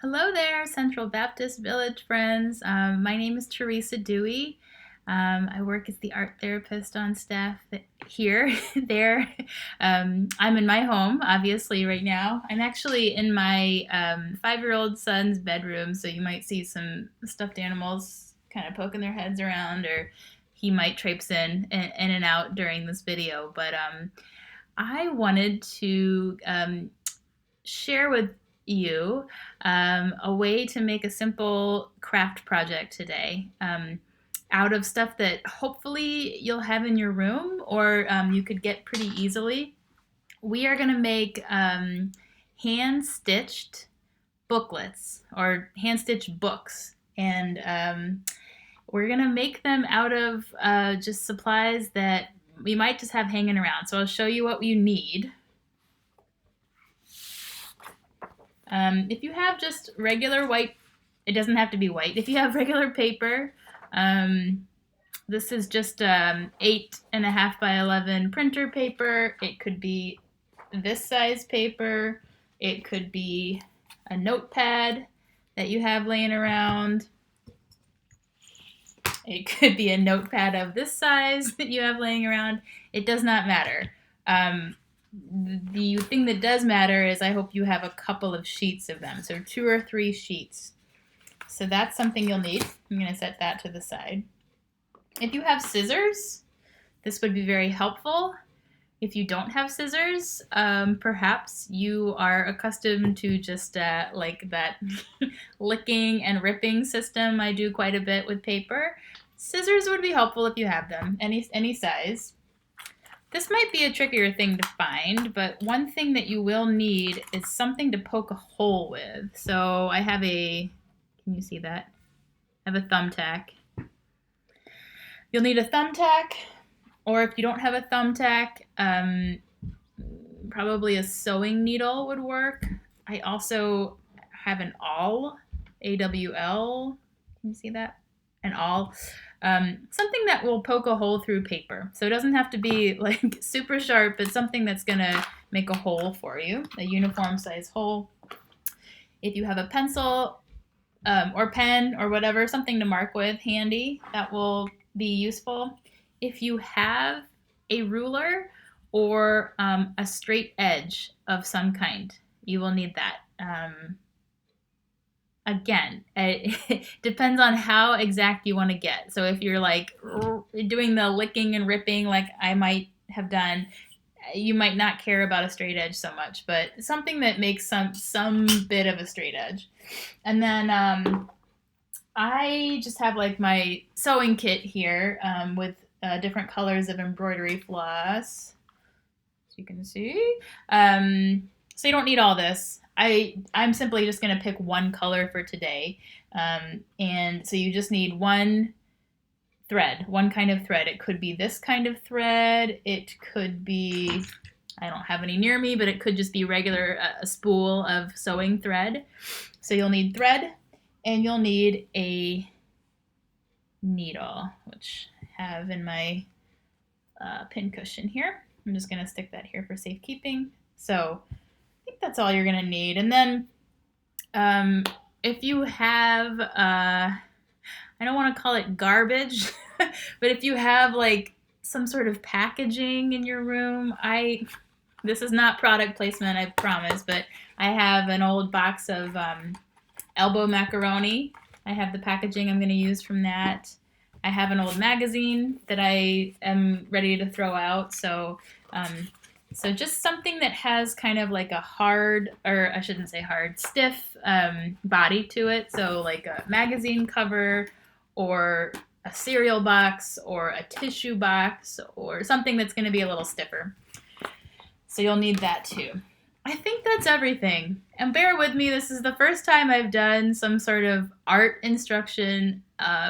Hello there, Central Baptist Village friends. My name is Teresa Dewey. I work as the art therapist on staff here, there. I'm in my home, obviously, right now. I'm actually in my 5-year-old son's bedroom, so you might see some stuffed animals kind of poking their heads around, or he might traipse in and out during this video. But I wanted to share with you a way to make a simple craft project today out of stuff that hopefully you'll have in your room or you could get pretty easily. We are going to make hand stitched booklets or hand stitched books. And we're going to make them out of just supplies that we might just have hanging around. So I'll show you what you need. If you have just regular white, it doesn't have to be white. If you have regular paper, this is just 8.5 by 11 printer paper. It could be this size paper. It could be a notepad that you have laying around. It could be a notepad of this size that you have laying around. It does not matter. The thing that does matter is I hope you have a couple of sheets of them, so 2 or 3 sheets. So that's something you'll need. I'm going to set that to the side. If you have scissors, this would be very helpful. If you don't have scissors, perhaps you are accustomed to just like that licking and ripping system I do quite a bit with paper. Scissors would be helpful if you have them, any size. This might be a trickier thing to find, but one thing that you will need is something to poke a hole with. So I have can you see that? I have a thumbtack. You'll need a thumbtack, or if you don't have a thumbtack, probably a sewing needle would work. I also have an awl, AWL. Can you see that? An awl. Something that will poke a hole through paper. So it doesn't have to be like super sharp, but something that's gonna make a hole for you, a uniform size hole. If you have a pencil or pen or whatever, something to mark with handy, that will be useful. If you have a ruler or a straight edge of some kind, you will need that. Again, it depends on how exact you want to get. So if you're like doing the licking and ripping like I might have done, you might not care about a straight edge so much, but something that makes some bit of a straight edge. And then I just have like my sewing kit here with different colors of embroidery floss, as you can see. So you don't need all this. I'm simply just going to pick one color for today. And so you just need one thread, one kind of thread. It could be this kind of thread. It could be, I don't have any near me, but it could just be regular, a spool of sewing thread. So you'll need thread and you'll need a needle, which I have in my pin cushion here. I'm just going to stick that here for safekeeping. So I think that's all you're going to need. And then if you have, I don't want to call it garbage, but if you have like some sort of packaging in your room, this is not product placement, I promise, but I have an old box of elbow macaroni. I have the packaging I'm going to use from that. I have an old magazine that I am ready to throw out. So just something that has kind of like a hard, or I shouldn't say hard, stiff body to it. So like a magazine cover or a cereal box or a tissue box or something that's going to be a little stiffer. So you'll need that too. I think that's everything. And bear with me, this is the first time I've done some sort of art instruction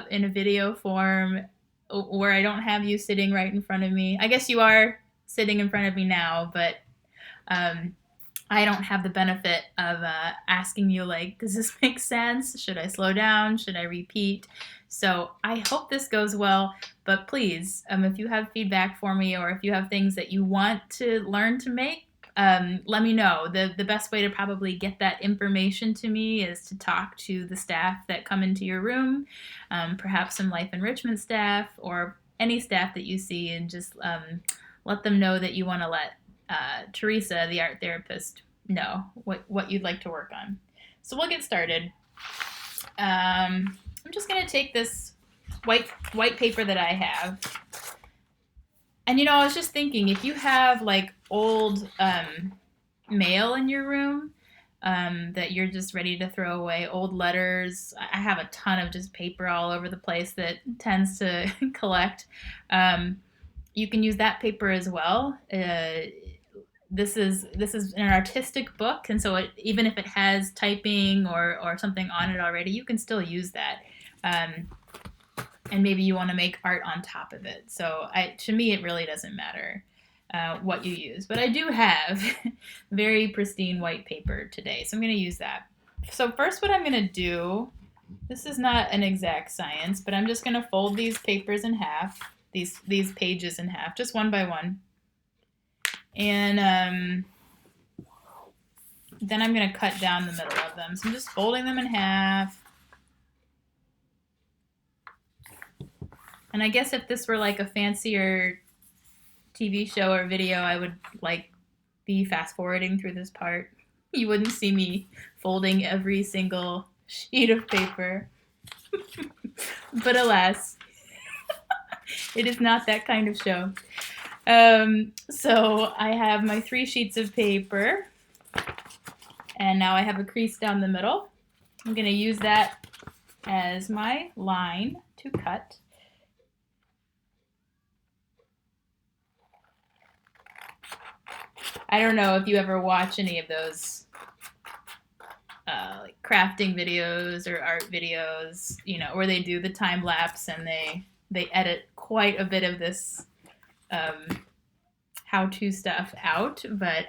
in a video form where I don't have you sitting right in front of me. I guess you are sitting in front of me now, but I don't have the benefit of asking you like, does this make sense? Should I slow down? Should I repeat? So I hope this goes well, but please, if you have feedback for me or if you have things that you want to learn to make, let me know. The best way to probably get that information to me is to talk to the staff that come into your room, perhaps some life enrichment staff or any staff that you see, and just let them know that you want to let Teresa, the art therapist, know what you'd like to work on. So we'll get started. I'm just going to take this white paper that I have. And I was just thinking, if you have like old mail in your room that you're just ready to throw away, old letters, I have a ton of just paper all over the place that tends to collect. You can use that paper as well. This is an artistic book, and so even if it has typing or something on it already, you can still use that. And maybe you want to make art on top of it. So to me, it really doesn't matter what you use. But I do have very pristine white paper today, so I'm going to use that. So first what I'm going to do, this is not an exact science, but I'm just going to fold these papers in half, these pages in half, just one by one. And then I'm going to cut down the middle of them. So I'm just folding them in half. And I guess if this were like a fancier TV show or video, I would like be fast forwarding through this part. You wouldn't see me folding every single sheet of paper. But alas, it is not that kind of show. So I have my 3 sheets of paper, and now I have a crease down the middle. I'm going to use that as my line to cut. I don't know if you ever watch any of those like crafting videos or art videos, where they do the time lapse and they edit quite a bit of this how-to stuff out. But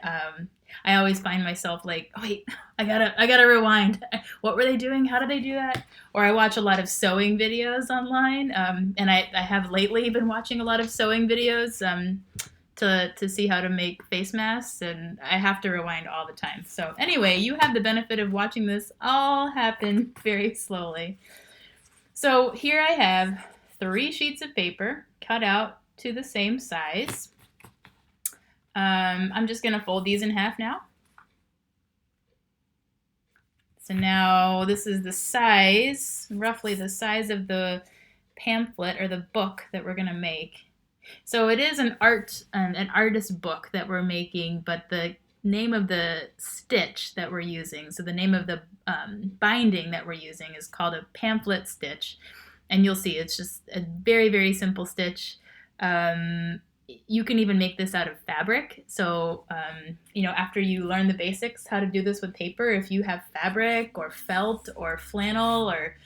I always find myself like, oh, wait, I gotta rewind. What were they doing? How did they do that? Or I watch a lot of sewing videos online, and I have lately been watching a lot of sewing videos. To see how to make face masks, and I have to rewind all the time. So anyway, you have the benefit of watching this all happen very slowly. So here I have 3 sheets of paper cut out to the same size. I'm just going to fold these in half now. So now this is the size, roughly the size of the pamphlet or the book that we're going to make. So it is an artist book that we're making, but the name of the stitch that we're using, so the name of the binding that we're using is called a pamphlet stitch. And you'll see it's just a very, very simple stitch. You can even make this out of fabric. So, after you learn the basics, how to do this with paper, if you have fabric or felt or flannel or,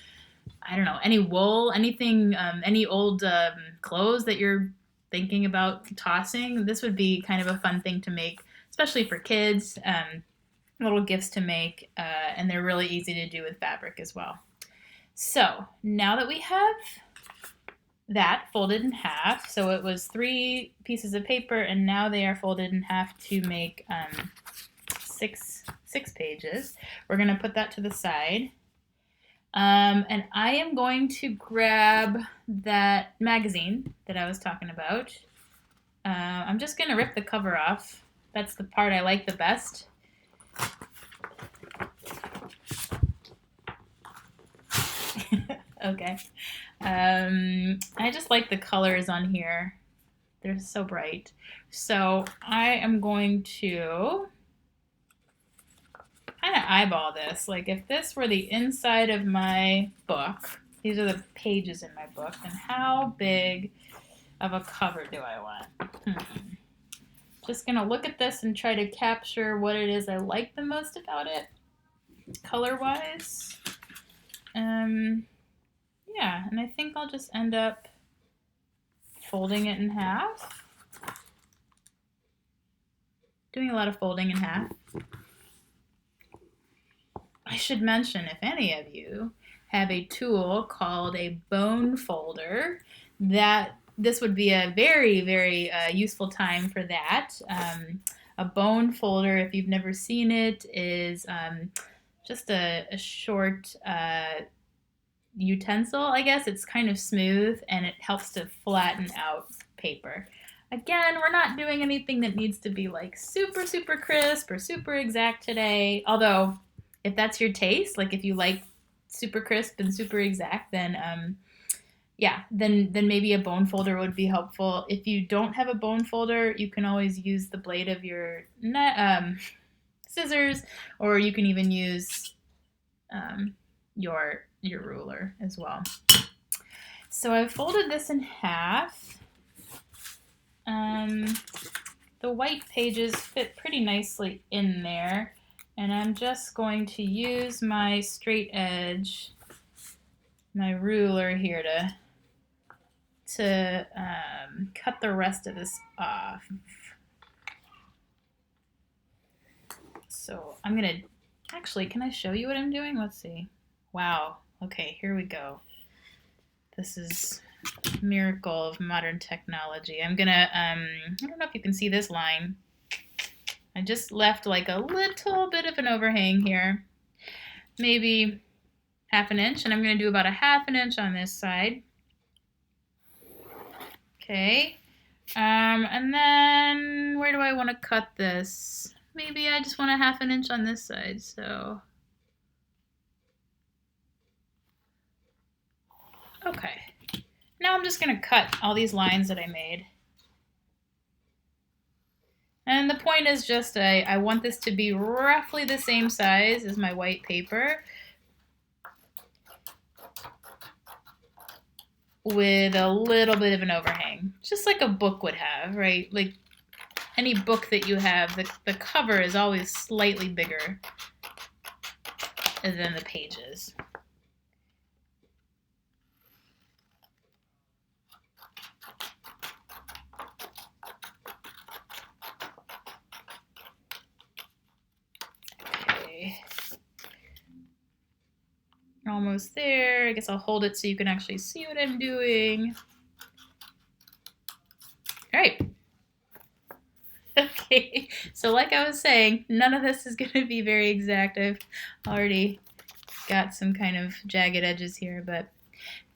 I don't know, any wool, anything, any old clothes that you're thinking about tossing, this would be kind of a fun thing to make, especially for kids, little gifts to make, and they're really easy to do with fabric as well. So now that we have that folded in half, so it was 3 pieces of paper, and now they are folded in half to make 6 pages. We're going to put that to the side. And I am going to grab that magazine that I was talking about. I'm just going to rip the cover off. That's the part I like the best. Okay. I just like the colors on here. They're so bright. So I am going to kind of eyeball this. Like if this were the inside of my book, these are the pages in my book, then how big of a cover do I want? Just gonna look at this and try to capture what it is I like the most about it, color-wise. Yeah, and I think I'll just end up folding it in half. Doing a lot of folding in half. I should mention, if any of you have a tool called a bone folder, that this would be a very, very useful time for that. A bone folder, if you've never seen it, is just a short utensil, I guess. It's kind of smooth and it helps to flatten out paper. Again, we're not doing anything that needs to be like super, super crisp or super exact today. Although, if that's your taste, like if you like super crisp and super exact, then yeah, then maybe a bone folder would be helpful. If you don't have a bone folder, you can always use the blade of your scissors, or you can even use your ruler as well. So I folded this in half. The white pages fit pretty nicely in there, and I'm just going to use my straight edge, my ruler here to cut the rest of this off. So I'm gonna, actually, can I show you what I'm doing? Let's see. Wow, okay, here we go. This is a miracle of modern technology. I'm gonna, I don't know if you can see this line. I just left like a little bit of an overhang here, maybe half an inch, and I'm gonna do about a half an inch on this side. Okay, and then where do I want to cut this? Maybe I just want a half an inch on this side, so. Okay, now I'm just gonna cut all these lines that I made. And the point is just I want this to be roughly the same size as my white paper, with a little bit of an overhang, just like a book would have, right? Like any book that you have, the cover is always slightly bigger than the pages. Okay. Almost there. I guess I'll hold it so you can actually see what I'm doing. All right. Okay, so like I was saying, none of this is going to be very exact. I've already got some kind of jagged edges here, but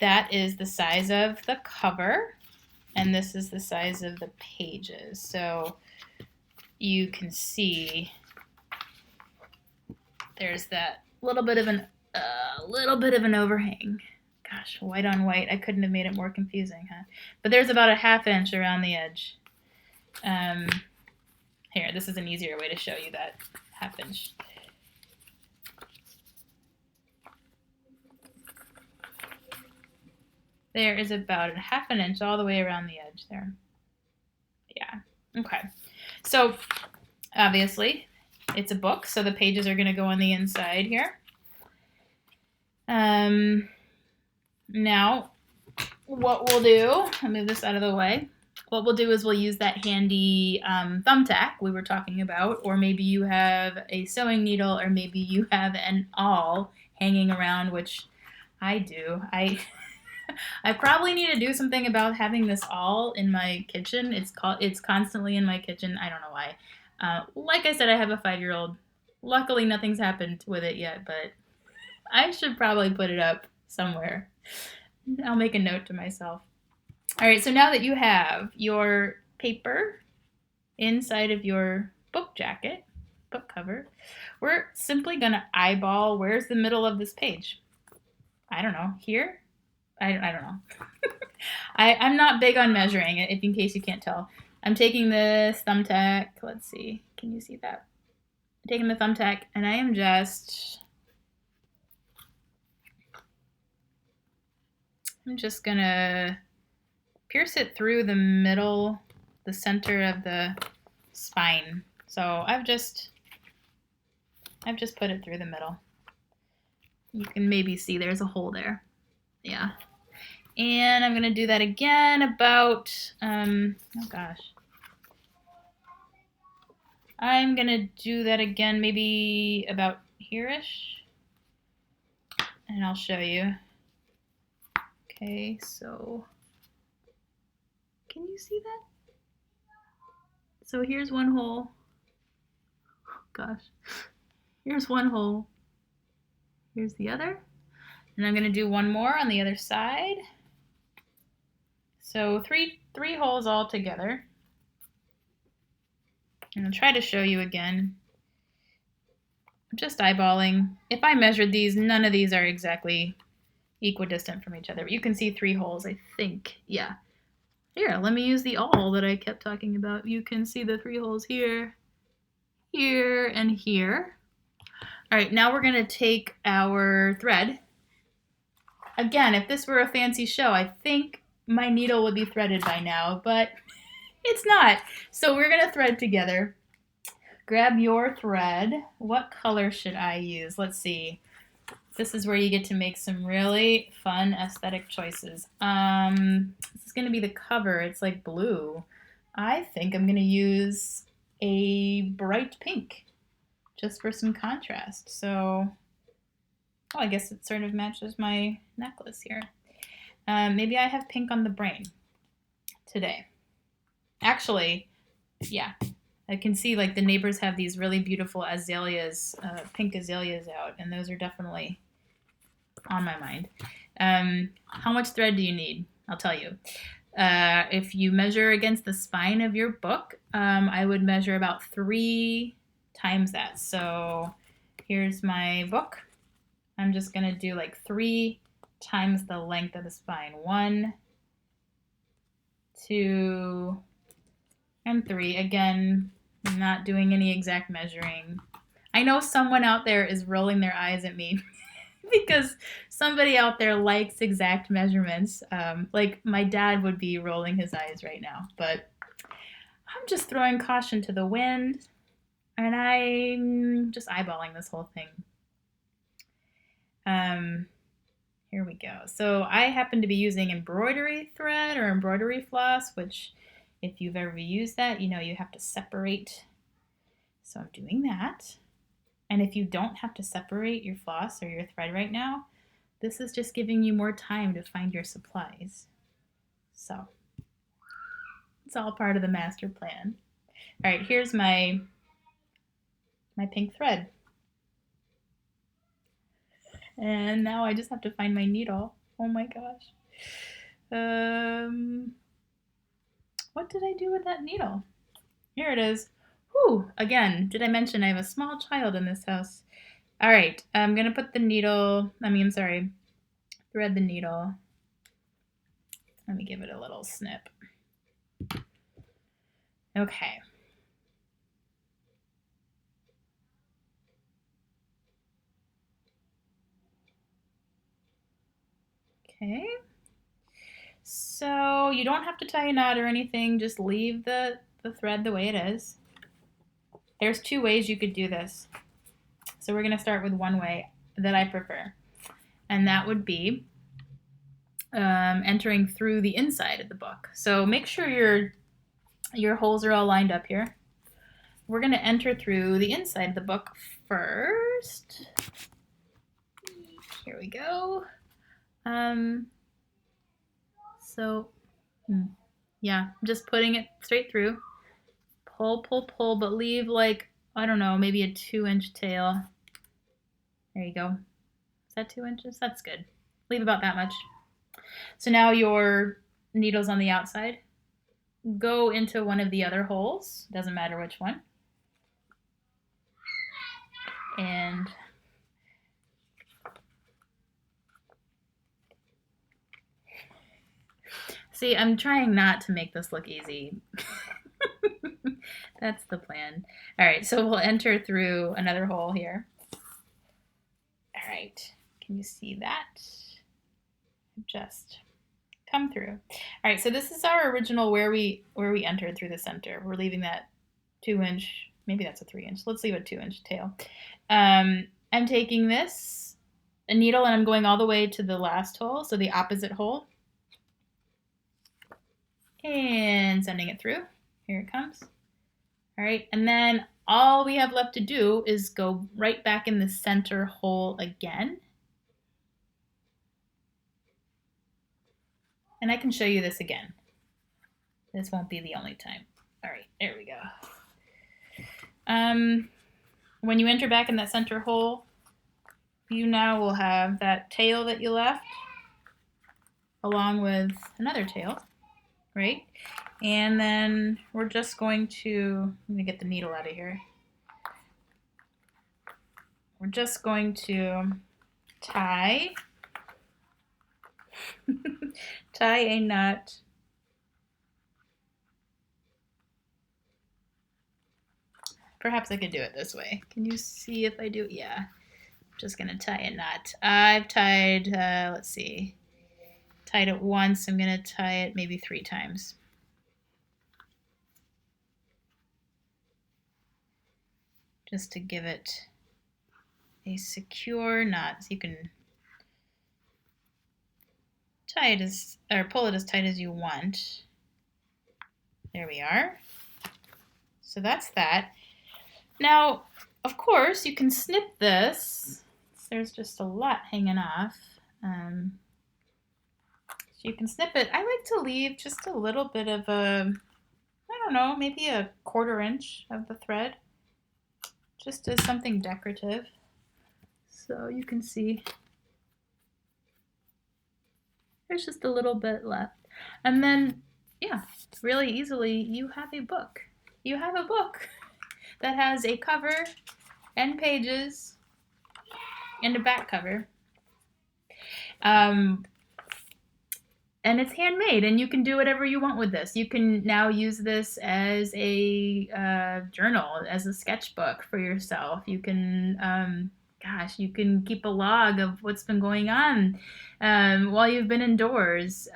that is the size of the cover, and this is the size of the pages. So you can see there's that little bit of an overhang. Gosh, white on white. I couldn't have made it more confusing, huh? But there's about a half inch around the edge. Here, this is an easier way to show you that half inch. There is about a half an inch all the way around the edge there. Yeah, okay. So obviously it's a book, so the pages are gonna go on the inside here. Now, what we'll do, I'll move this out of the way. What we'll do is we'll use that handy thumbtack we were talking about, or maybe you have a sewing needle, or maybe you have an awl hanging around, which I do. I probably need to do something about having this awl in my kitchen. It's constantly in my kitchen. I don't know why. Like I said, I have a 5-year-old. Luckily, nothing's happened with it yet, but I should probably put it up somewhere. I'll make a note to myself. All right, so now that you have your paper inside of your book jacket, book cover, we're simply going to eyeball where's the middle of this page. I don't know, here? I don't know. I'm not big on measuring it, if in case you can't tell. I'm taking this thumbtack. Let's see. Can you see that? I'm taking the thumbtack, and I am just gonna pierce it through the middle, the center of the spine. So I've just put it through the middle. You can maybe see there's a hole there. Yeah. And I'm gonna do that again about, oh gosh. I'm gonna do that again maybe about here-ish. And I'll show you. Okay, so can you see that? So here's one hole, gosh. Here's one hole. Here's the other. And I'm going to do one more on the other side. So three holes all together. And I'll try to show you again. I'm just eyeballing. If I measured these, none of these are exactly equidistant from each other. But you can see 3 holes, I think. Yeah. Here, let me use the awl that I kept talking about. You can see the 3 holes here, here, and here. All right, now we're gonna take our thread. Again, if this were a fancy show, I think my needle would be threaded by now, but it's not. So we're gonna thread together. Grab your thread. What color should I use? Let's see. This is where you get to make some really fun aesthetic choices. This is gonna be the cover. It's like blue. I think I'm gonna use a bright pink just for some contrast. So, oh, I guess it sort of matches my necklace here. Maybe I have pink on the brain today. Actually, yeah, I can see like the neighbors have these really beautiful azaleas, pink azaleas out, and those are definitely on my mind. How much thread do you need? I'll tell you. If you measure against the spine of your book, I would measure about 3 times that. So here's my book. I'm just gonna do like 3 times the length of the spine. 1, 2, and 3. Again, I'm not doing any exact measuring. I know someone out there is rolling their eyes at me because somebody out there likes exact measurements. Like my dad would be rolling his eyes right now, but I'm just throwing caution to the wind and I'm just eyeballing this whole thing. Here we go. So I happen to be using embroidery thread or embroidery floss, which if you've ever used that, you know you have to separate. So I'm doing that. And if you don't have to separate your floss or your thread right now, this is just giving you more time to find your supplies. So it's all part of the master plan. All right, here's my pink thread. And now I just have to find my needle. Oh my gosh. What did I do with that needle? Here it is. Whew, again, did I mention I have a small child in this house? All right, I'm gonna put the needle, thread the needle. Let me give it a little snip. Okay. Okay. So you don't have to tie a knot or anything, just leave the thread the way it is. There's 2 ways you could do this. So we're gonna start with one way that I prefer. And that would be entering through the inside of the book. So make sure your holes are all lined up here. We're gonna enter through the inside of the book first. Here we go. Yeah, just putting it straight through. Pull, pull, pull, but leave like, I don't know, maybe a 2-inch tail. There you go. Is that 2 inches? That's good. Leave about that much. So now your needle's on the outside. Go into one of the other holes. Doesn't matter which one. And see, I'm trying not to make this look easy. That's the plan. All right, so we'll enter through another hole here. All right, can you see that? Just come through. All right, so this is our original where we entered through the center. We're leaving that 2-inch, maybe that's a 3-inch. Let's leave a 2-inch tail. I'm taking this, a needle, and I'm going all the way to the last hole, so the opposite hole. And sending it through. Here it comes. All right, and then all we have left to do is go right back in the center hole again. And I can show you this again. This won't be the only time. All right, there we go. When you enter back in that center hole, you now will have that tail that you left along with another tail, right? And then we're just going to, let me get the needle out of here. We're just going to tie tie a knot Perhaps I could do it this way. Can you see if I do? Yeah. I'm just going to tie a knot. I've tied, let's see, tied it once. I'm going to tie it maybe 3 times. Just to give it a secure knot. So you can tie it as, or pull it as tight as you want. There we are. So that's that. Now, of course, you can snip this. There's just a lot hanging off. So you can snip it. I like to leave just a little bit of a, I don't know, maybe a 1/4 inch of the thread, just as something decorative. So you can see there's just a little bit left. And then, yeah, really easily, you have a book. You have a book that has a cover and pages and a back cover. And it's handmade, and you can do whatever you want with this. You can now use this as a journal, as a sketchbook for yourself. You can, you can keep a log of what's been going on while you've been indoors.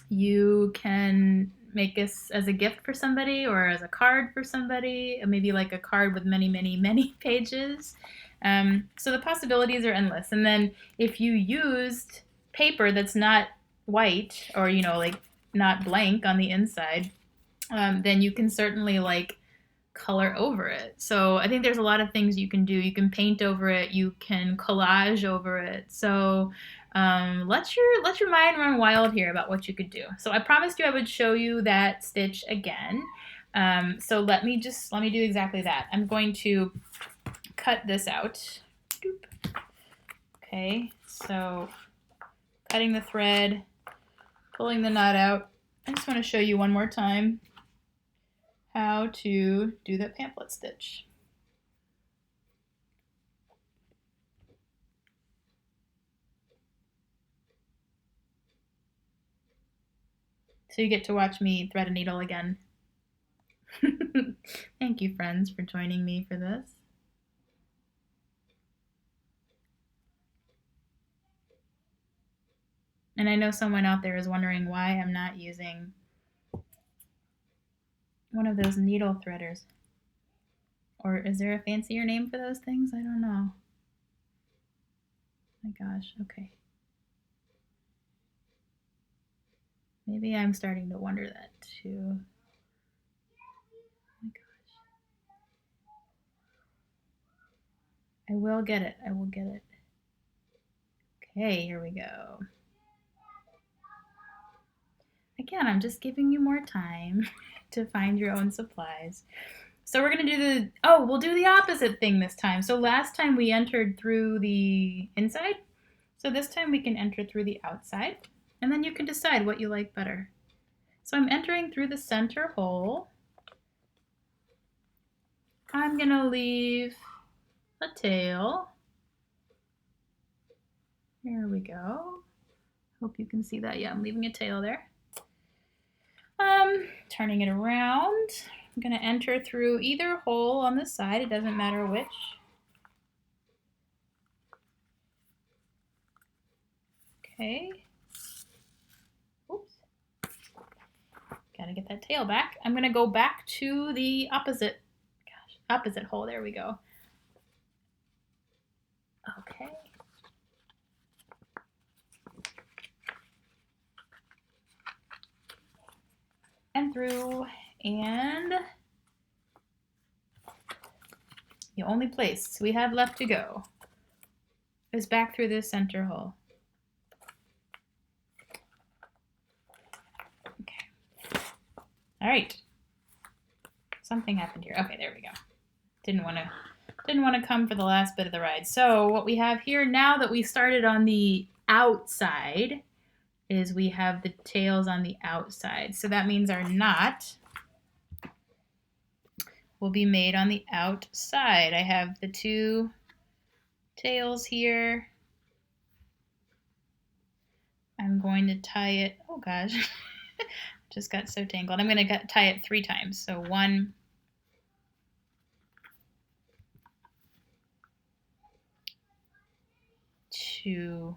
You can make this as a gift for somebody or as a card for somebody, maybe like a card with many, many, many pages. So the possibilities are endless. And then if you used paper that's not white or, you know, like not blank on the inside, then you can certainly like color over it. So I think there's a lot of things you can do. You can paint over it. You can collage over it. So let your mind run wild here about what you could do. So I promised you I would show you that stitch again. So let me do exactly that. I'm going to cut this out. Okay, so cutting the thread, pulling the knot out. I just want to show you one more time how to do that pamphlet stitch. So you get to watch me thread a needle again. Thank you, friends, for joining me for this. And I know someone out there is wondering why I'm not using one of those needle threaders. Or is there a fancier name for those things? I don't know. My gosh, okay. Maybe I'm starting to wonder that too. Oh my gosh. I will get it. I will get it. Okay, here we go. Again, I'm just giving you more time to find your own supplies. So we're going to do we'll do the opposite thing this time. So last time we entered through the inside. So this time we can enter through the outside. And then you can decide what you like better. So I'm entering through the center hole. I'm going to leave a tail. Here we go. Hope you can see that. Yeah, I'm leaving a tail there. Turning it around. I'm going to enter through either hole on the side. It doesn't matter which. Okay. Oops. Gotta get that tail back. I'm going to go back to the opposite hole. There we go. Okay. And through, and the only place we have left to go is back through this center hole. Okay. All right. Something happened here. Okay, there we go. Didn't want to Didn't want to come for the last bit of the ride. So what we have here now that we started on the outside is we have the tails on the outside. So that means our knot will be made on the outside. I have the two tails here. I'm going to tie it, oh gosh, just got so tangled. I'm going to tie it 3 times. So 1, 2,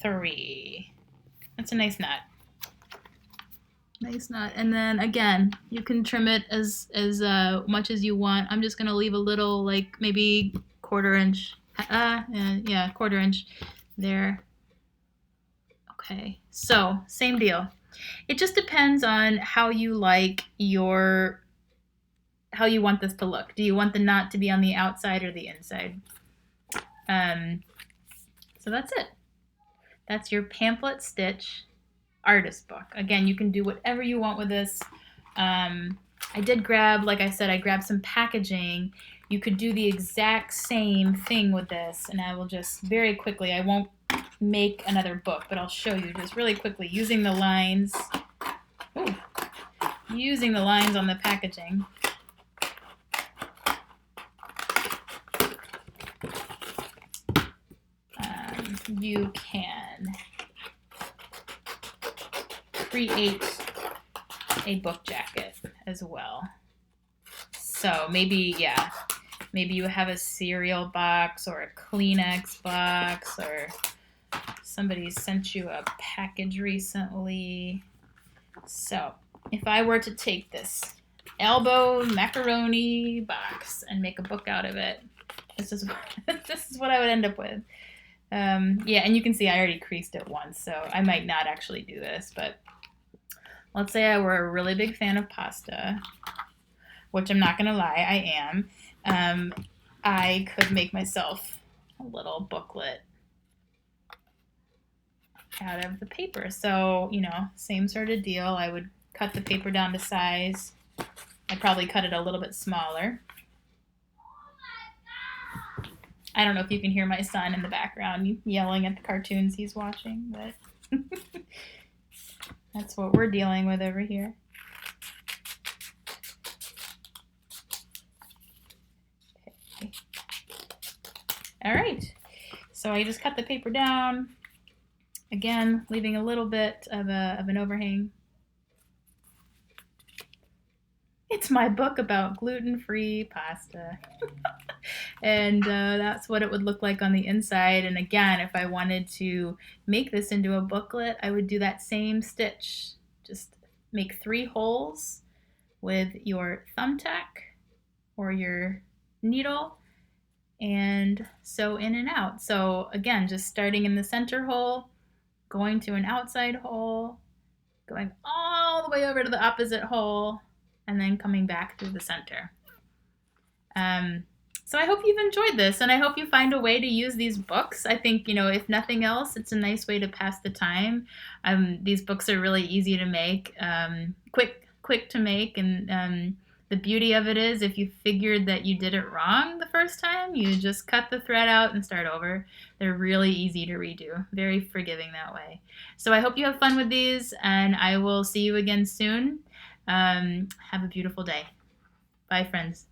3. That's a nice knot. Nice knot. And then again, you can trim it as much as you want. I'm just gonna leave a little, like maybe 1/4 inch. Yeah, 1/4 inch there. Okay, so same deal. It just depends on how you like how you want this to look. Do you want the knot to be on the outside or the inside? So that's it. That's your pamphlet stitch artist book. Again, you can do whatever you want with this. I did grab, like I said, I grabbed some packaging. You could do the exact same thing with this, and I will just very quickly, I won't make another book, but I'll show you just really quickly using the lines. Ooh, using the lines on the packaging. You can create a book jacket as well. So maybe, yeah, maybe you have a cereal box or a Kleenex box, or somebody sent you a package recently. So if I were to take this elbow macaroni box and make a book out of it, this is what I would end up with. Yeah, and you can see I already creased it once, so I might not actually do this, but let's say I were a really big fan of pasta, which I'm not going to lie, I am. I could make myself a little booklet out of the paper. So, you know, same sort of deal. I would cut the paper down to size. I'd probably cut it a little bit smaller. I don't know if you can hear my son in the background yelling at the cartoons he's watching, but that's what we're dealing with over here. Okay. All right, so I just cut the paper down, again, leaving a little bit of an overhang. It's my book about gluten-free pasta. And that's what it would look like on the inside. And again, if I wanted to make this into a booklet, I would do that same stitch. Just make 3 holes with your thumbtack or your needle and sew in and out. So again, just starting in the center hole, going to an outside hole, going all the way over to the opposite hole, and then coming back through the center. So I hope you've enjoyed this, and I hope you find a way to use these books. I think, you know, if nothing else, it's a nice way to pass the time. These books are really easy to make, quick to make, and the beauty of it is if you figured that you did it wrong the first time, you just cut the thread out and start over. They're really easy to redo, very forgiving that way. So I hope you have fun with these, and I will see you again soon. Have a beautiful day. Bye, friends.